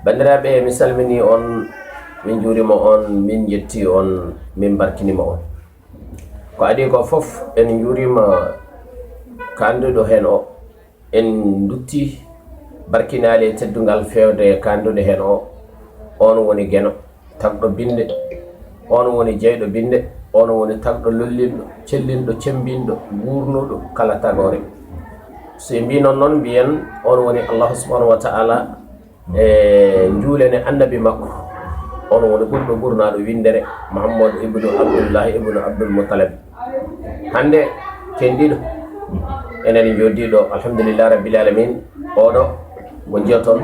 bandiraɓe mi salmini on, min juurima on, min yetti on, min barkinima on. Ko adi ko fof en juurima ko anduɗo hen o, en dutti barkinali teddungal fewde ko anduɗo hen o. On woni Gueno tagɗo binde, on woni jeyɗo binde, on woni tagɗo lollinɗo, cellinɗo, cembinɗo, gurnuɗo kala tagore. So mbi noon mbiyen on woni Allah subhanahu wa ta'ala juulene annabi makko, on woni ɓurɗo ɓurnaɗo windere Muhammadu ibnu Abdullahi ibnu Abdul Muttalib. Hande kendiɗo enen joddiɗo alhamdulillah rabbil alamin. Oɗo mo jiyaton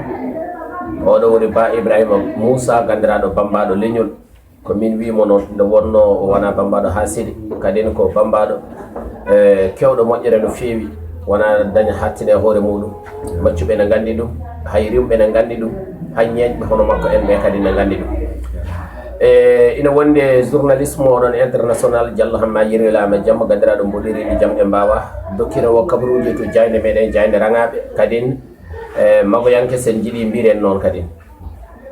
oɗo woni ba Ibrahima Moussa gandiraɗo bambaɗo leñol, ko min wimo noon nde wonno o wona bambaɗo ha siɗi, kadin ko bambaɗo kewɗo moƴƴere no feewi, wona daña hattine hoore muɗum. Maccuɓe ne gandi ɗum, hay rimɓe ne gandi ɗum, hay ñeeƴɓe hono makko en ɓe kadi ne gandi ɗum. Ina wonde journalisme oɗon international Diallo Hamma yirilama jamma gandiraɗo mboɗiriɗi jam ɗe mbawa dokkirewo kabaruji to jayde meɗen jayde rangaɓe kadin magoyanke sen jiiɗi mbiren noon kadi.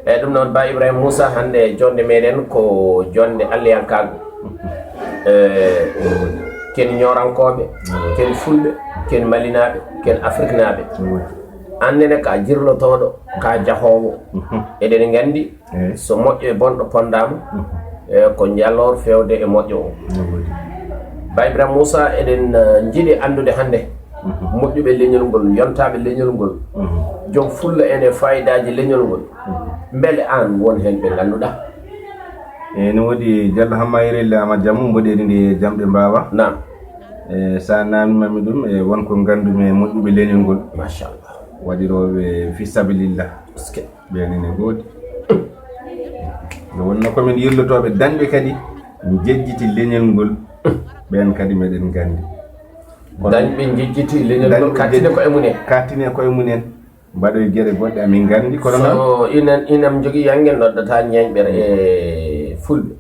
Ɗum noon ba Ibrahima Moussa, hande jonde meɗen ko jonde alliyankago, ken ñorankoɓe, ken fulɓe, ken malinaɓe, ken afrique naɓe. Annene ka jirlotoɗo, ka jahowo, eɗen gandi so moƴƴo e bonɗo pondama ko jalor fewde e moƴƴo o. Ba Ibrahima Moussa, eɗen jiiɗi andude hande moƴƴuɓe leñol ngol, yontaɓe leñol ngol, joom fulla ene fayidaji leñol ngol, beele an won hen ɓe ganduɗa. No waɗi Diallo Hamma yirilama jammu mboɗeri ndi jamɗe mbawa. Nam. Sa namimami ɗum e wonko gandumi e moƴƴuɓe leñol ngol, machallah, waɗiroɓe fi sabilillah ɓenene goodi. Nde wonno komin yirlotoɓe dañɓe kadi jejjiti leñol ngol, ɓen kadi meɗen gandi dañɓe jejjiti leñol ngol kattine koye munen, kattine koye munen, mbaɗoye gueɗe goɗɗe amin gandi kono noon so inam jogui yangen noddata ñeñɓere e fulɓe.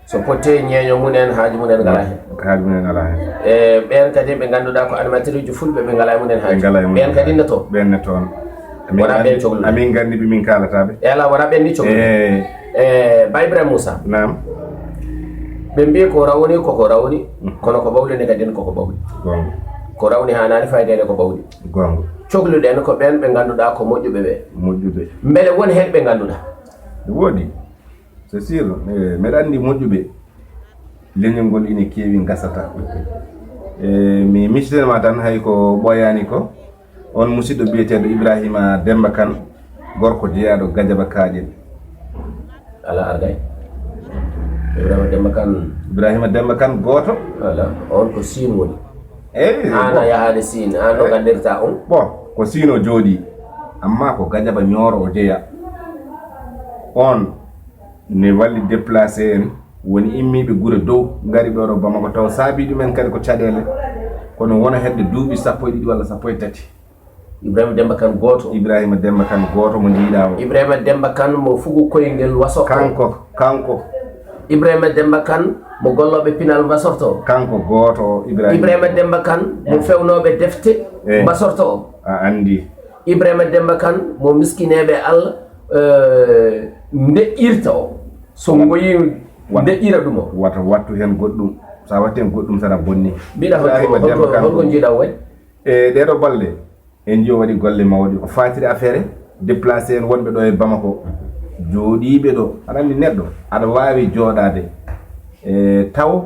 So potte ñeeño munen haaji munen ngala hen, haaji munen ngala hen. ɓen kadi ɓe ganduɗa ko animateur uji fulɓe ɓe ngala e munen haaji, ɓen kadi ne toon, ɓen ne toon wona ɓen cohluɗo, amin gandi ɓe min kalataɓe ala wona ɓen ni cohluɗo. Ba Ibrahima Moussa, nam, ɓe mbi ko rawni koko rawni, kono ko bawɗene kadi koko bawɗi, gonga ko rawni hanani faydede ko bawɗi, gonga. cohluɗen ko ɓen ɓe ganduɗa ko moƴƴuɓe ɓe, moƴƴuɓe beele won hen ɓe ganduɗa woodi c'est sûr. Mbeɗa andi moƴƴuɓe leñol ngol ine keewi gasata. Mi miccitanma tan hay ko ɓoyani ko on musidɗo biyeteɗo Ibrahima Demba Kane, gorko jeeyaɗo Gadiaba Kaƴel. ala argay Ibrahima Demba Kane goto, ala on ko Sine woni. An a yahade Sine, an no gandirta on? Bon, ko Sine o jooɗi, amma ko Gadiaba Nioro o jeeya. On ne walli déplacé en, woni immiɓe guure dow ngari ɗo ɗo Bamako, taw saabi ɗumen kadi ko caɗele, kono wona hedde duuɓi 12 walla 13. Ibrahima Demba Kane goto. Ibrahima Demba Kane goto mo jiiɗa o. Ibrahima Demba Kane mo fugu koyngel wasorto. Kanko Ibrahima Demba Kane mo golloɓe pinal basorto. Kanko goto Ibrahima Demba Kane mo fewnoɓe defte basorto o. A andi. Ibrahima Demba Kane mo miskineɓe Allah ndeƴƴirta o, so goyi ndeƴƴira ɗum o, wata wattu hen goɗɗum, sa watti hen goɗɗum sana bonni. mbiɗa holko jiiɗa o waɗi ɗeɗo balɗe en jo waɗi golle mawɗi ko fatiri affaire déplacé en wonɓe ɗo e Bamako, jooɗiɓe ɗo. Aɗa andi neɗɗo aɗa wawi jooɗade taw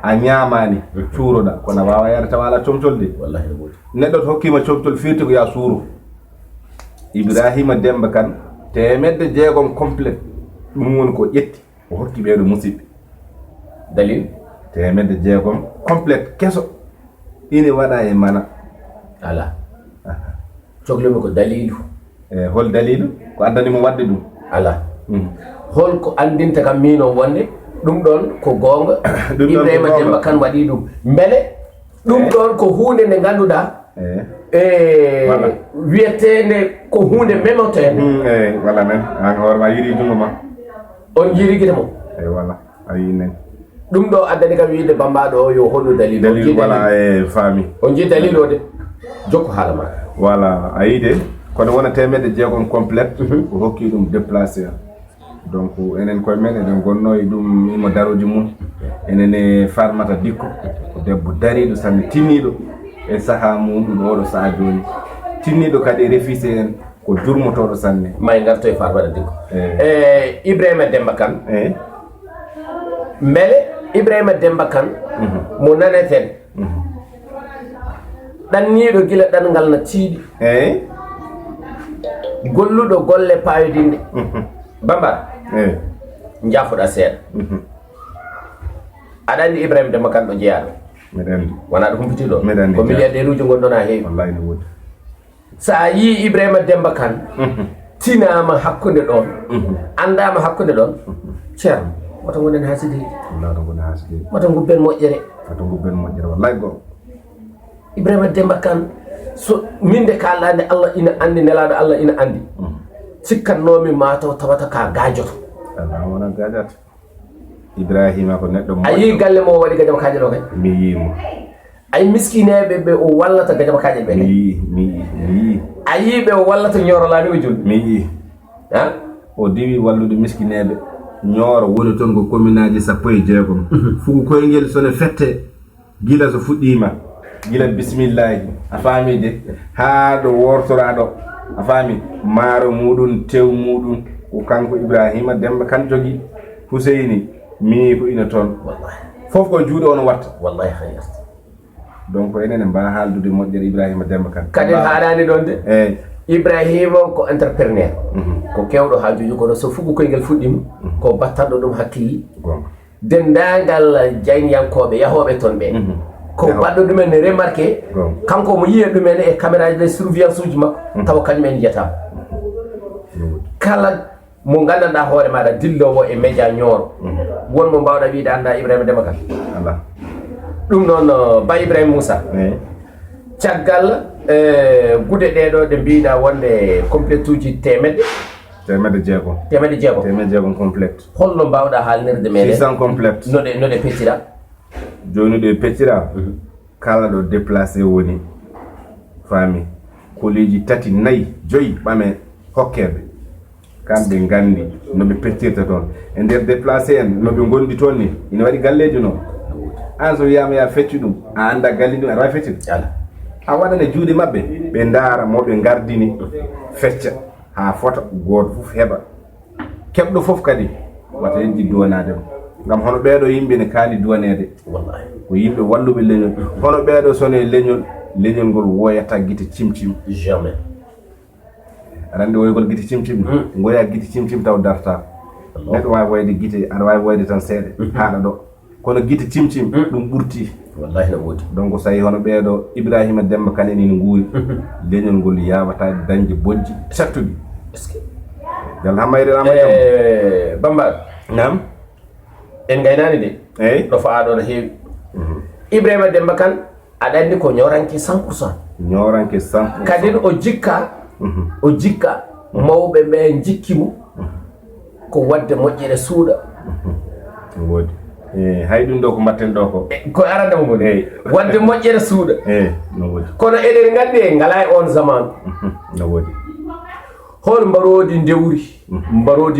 a ñamani cuuroɗa, kono a wawa yaade taw ala comtolde. wallahi neɗɗo to hokkima comtol firti ko ya suuro. Ibrahima Demba Kane 600 complète ɗum woni ko ƴetti o hokki ɓeeɗo musidɓe. dalil 600 complète keso ine waɗa e mana. ala cohlumi ko dalilu. Hol dalilu ko addanimo wadde ɗum? ala holko andinta kam min o wonde ɗum ɗon ko gonga. Ibrahima Demba Kane waɗi ɗum beele ɗum ɗon ko hunde nde ganduɗa wiyetede ko hunde memotede. Wala men an hoorema yiri jungo ma on jiriguita mo. Wala a yi nen ɗum ɗo addani kam wiide bambaɗo o yo hollu dalil wala e faami on jii dalil o de jokko haala ma. Voilà a yide kono wona temedde jeegom complète ko hokki ɗum déplacé donc enen koye men eɗen gonno e ɗum imo daroji mum enen e Farmata Dicko ko debbo dariɗo sanne tinniɗo e saaha muɗum oɗo saaha joni tinniɗo kadi refise en ko jurmotoɗo sanne may garto e Farmata Dicko Ibrahima Demba Kane beele Ibrahima Demba Kane mo naneten ɗanniɗo gila ɗanngal na tiiɗi golluɗo golle payodinde Bamba jaafoɗa seeɗa aɗa anndi Ibrahima Demba Kane ɗo jeeyaɗo miɗa anndi wona ɗo humpitiɗo ko milliardaire uji gonɗon ha heewi wallahi no woodi so a yii Ibrahima Demba Kane tinama hakkude ɗon andama hakkude ɗon ceerno woto gonen hasideji wallahi to gona hasideji woto gubben moƴƴere woto gubben moƴƴere wallahi goo Ibrahima Demba Kane so minde kaalade Allah ina andi nelaɗo Allah ina andi sikkatnomi mataw tawata ka gajoto ala wona gajata Ibrahima ko neɗɗo a yii galle mo waɗi gajama kaje ɗo kay mi yiimo ay miskineɓe ɓe o wallata gajama kaje ɓe mi yii a yii ɓe o wallata ñorolani o julɗi mi yii o diwi wallude miskineɓe ñooro woni toon ko commune aji 16 fugo koyngel sone fette gila so fuɗɗima gila bisimillahi a faami de haa ɗo wortoraɗo a faami maaro muɗum tew muɗum ko kanko Ibrahima Demba Kane jogui Huseyni mini ko ina toon fof ko juuɗe on watta wallahi hayata donc enen mbawa haaldude moƴƴere Ibrahima Demba Kane kadi haɗani ɗon de eyyi Ibrahima ko entrepreneur ko kewɗo haajuji kono so fugo koyngel fuɗɗima ko battanɗo ɗum hakkille gonga dendagal jayniyankoɓe yahoɓe toon ɓe ko baɗɗo ɗumen ne remarqué kanko mo yiye ɗumen e caméra de surveillance uji makko tawa kañumen jiyatama kala mo gandanɗa hoore maɗa dillowo e média ñooro wonmo mbawɗa wiide anda Ibrahima Demba Kane ala ɗum noon Ba Ibrahima Moussa caggal gude ɗeɗo ɗe mbiɗa wonde complète uji temedde jeegom complète holno mbawɗa haalnirde meɗen 600 complète noɗe peccira joni ɗe peccira kala ɗo déplacé woni faami koliji tati nayyi joyi ɓame hokkeɓe kamɓe gandi noɓe peccirta toon e nder déplacé en noɓe gondi toon ni ina waɗi galleji noon an so wiyama ya fecci ɗum a anda galli ɗum aɗa wawi feccide a waɗane juuɗe mabɓe ɓe daara moɓe gardini fecca ha fota goto foof heɓa keɓɗo foof kadi wata yejji duwanade ngam hono ɓeeɗo yimɓe ne kaali duwanede ko yimɓe walluɓe leñol hono ɓeeɗo sone leñol ngol woyata guite cimcim jamais aɗa andi woygol guite cimcim goya guite cimcim taw darta neɗɗo wawi woyde guite aɗa wawi woyde tan seeɗa haɗa ɗo kono guite cimcim ɗum ɓurti wallahi no woodi donc so tawi hono ɓeeɗo Ibrahima Demba Kane en ina nguuri leñol ngol yawata dañde bojji sattuɗi jal hammayre Bamba nam en gaynani de eyyi ɗo faaɗo no heewi Ibrahima Demba Kane aɗa andi ko ñoranke 100% ñoranke 100% kadin o jikka mawɓe ɓe jikkimo ko wadde moƴƴere suuɗa woodi hay ɗum ɗo ko mbatten ɗo ko arandemo woni eyyi wadde moƴƴere suuɗa no woodi kono eɗen gandi e ngala e on zaman no woodi hol mbarodi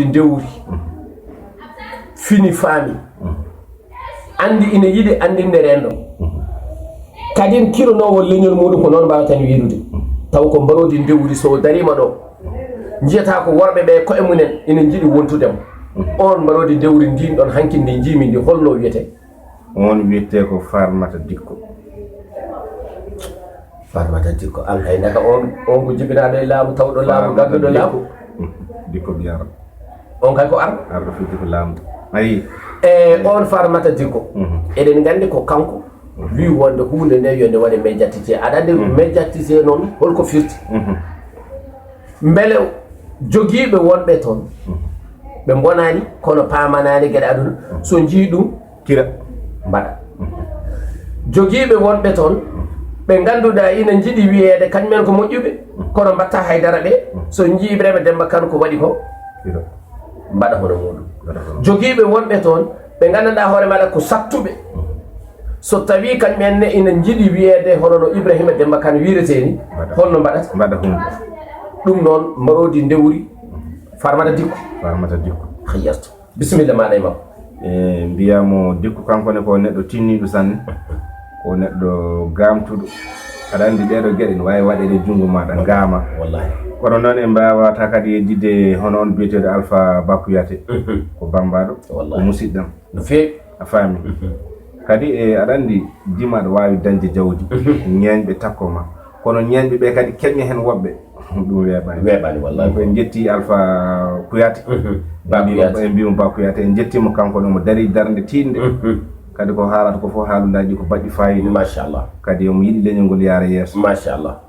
ndewri fini faami andi ina yiɗi andinde rendo kadin kironowo leñol muɗum ko noon mbawatan wirude taw ko mbarodi ndewri so darima ɗo jiyata ko worɓe ɓe koye munen ina jiiɗi wontudemo on mbarodi ndewri ndin ɗon hanki ndi jimi ndi holno wiyete on wiyete ko Farmata Dicko an hay naka on ko jibinaɗo e laamu tawɗo laamu gadduɗo laamu Dicko biyara on kay ko arɗo fiti ko laamu ayi on Farmata Dicko eɗen gandi ko kanko wi wonde hunde nde yo nde waɗe médiatisé aɗa andi médiatisé noon holko firti beele jogiiɓe wonɓe toon ɓe bonani kono pamanani gueɗe aduna so jii ɗum kira mbaɗa jogiiɓe wonɓe toon ɓe ganduɗa ina jiiɗi wiyede kañumen ko moƴƴuɓe kono mbatta haydara ɓe so jii Ibrahima Demba Kane ko waɗi ko mbaɗa hono muɗum jogiiɓe wonɓe toon ɓe gandanɗa hoore maɗa ko sattuɓe so tawi kañumenne ina jiiɗi wiyede hono no Ibrahima Demba Kane wireteni holno mbaɗata mbaɗa hunde ɗum noon marodi ndewri farmata dikko hayyasto bisimilla maɗa e makko. Mbiyamo dikku kankone ko neɗɗo tinniɗo sanne, ko neɗɗo gamtuɗo. Aɗa andi ɗeɗo gueɗe ne wawi waɗede jungo maɗa ngama. Wallahi kono noon en mbawata kadi yeddide hono on biyeteɗo Alpha Bakuyate ko bambaɗo ko musidɗam no fewi a faami. Kadi aɗa andi dima aɗa wawi dañde jawdi ñeñɓe takko ma, kono ñeñɓe ɓe kadi keñña hen woɓɓe ɗum weeɓani wallahi. ko en jetti Alpha Kuyate en mbimo Bakuyate, en jettimo kanko ɗo mo dari darde tinde kadi ko haalata ko fof haalullaji ko baɗɗi fayida machallah. kadi omo yiɗi leñol ngol yaara yeeso machallah.